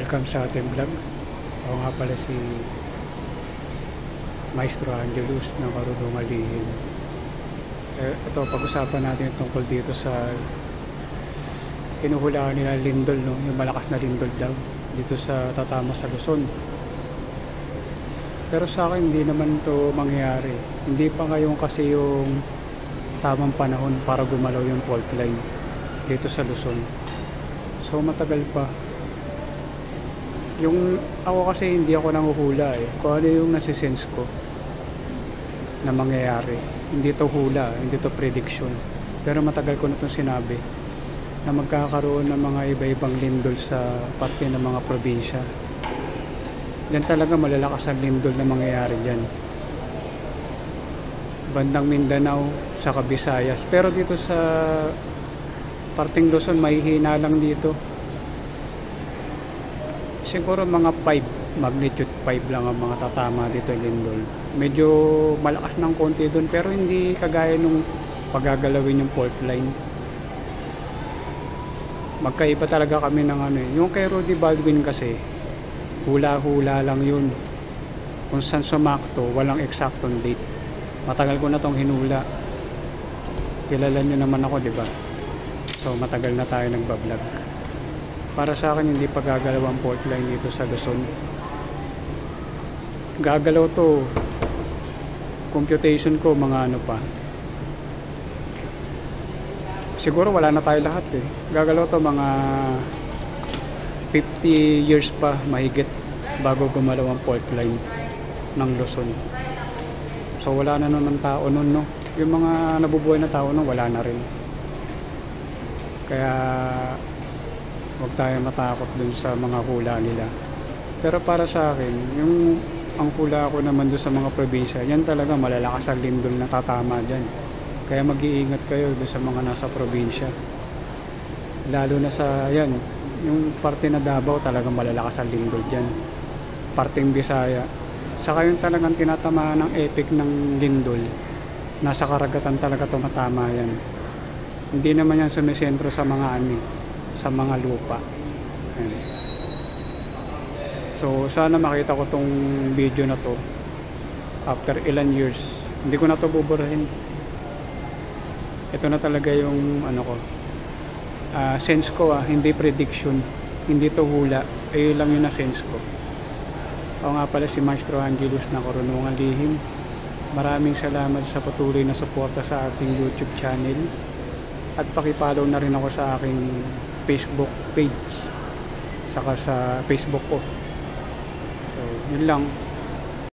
Welcome sa ating vlog. Ako nga pala si Maestro Angelus ng Karunungan Lihim. Ito, pag-usapan natin tungkol dito sa kinuhulaan nila lindol, no? Yung malakas na lindol daw dito sa tatama sa Luzon. Pero sa akin hindi naman to mangyayari. Hindi pa ngayon kasi yung tamang panahon para gumalaw yung fault line dito sa Luzon. So matagal pa. Yung ako kasi hindi ako nanguhula kung ano yung nasisense ko na mangyayari. Hindi to hula, hindi to prediction, pero matagal ko na itong sinabi na magkakaroon ng mga iba-ibang lindol sa parte ng mga probinsya. Yan talaga malalakas ang lindol na mangyayari dyan, bandang Mindanao sa Visayas. Pero dito sa parting Luzon mahihina lang dito. Siguro mga 5, magnitude 5 lang ang mga tatama dito yung lindol. Medyo malakas ng konti doon, pero hindi kagaya nung pagagalawin yung fault line. Magkaiba talaga kami ng yung kay Rudy Baldwin kasi hula-hula lang yun. Kung saan sumakto, walang eksaktong date. Matagal ko na tong hinula. Kilala nyo naman ako, di ba? So matagal na tayo nagbablog. Para sa akin hindi pa gagalaw ang fault line dito sa Luzon. Gagalaw to, computation ko mga pa. Siguro wala na tayo lahat Gagalaw to mga 50 years pa mahigit bago gumalaw ang fault line ng Luzon. So wala na nun ng tao nun, no? Yung mga nabubuhay na tao nun wala na rin. Kaya huwag tayo matakot dun sa mga hula nila. Pero para sa akin, ang hula ko naman dun sa mga probinsya, yan talaga malalakas ang lindol na tatama dyan. Kaya mag-iingat kayo dun sa mga nasa probinsya. Lalo na sa yung parte na Davao talaga malalakas ang lindol dyan. Parteng Bisaya. Saka yung talagang tinatamaan ng epic ng lindol, nasa karagatan talaga tumatama yan. Hindi naman yan sumisentro sa mga sa mga lupa. Ayan. So sana makita ko tong video na to after ilan years. Hindi ko na to buburahin. Ito na talaga yung sense ko hindi prediction, hindi to hula, lang yun na sense ko. Ako nga pala si Maestro Angelus ng Karunungan Lihim. Maraming salamat sa patuloy na suporta sa ating YouTube channel, at paki-follow na rin ako sa aking Facebook page saka sa Facebook ko. So yun lang.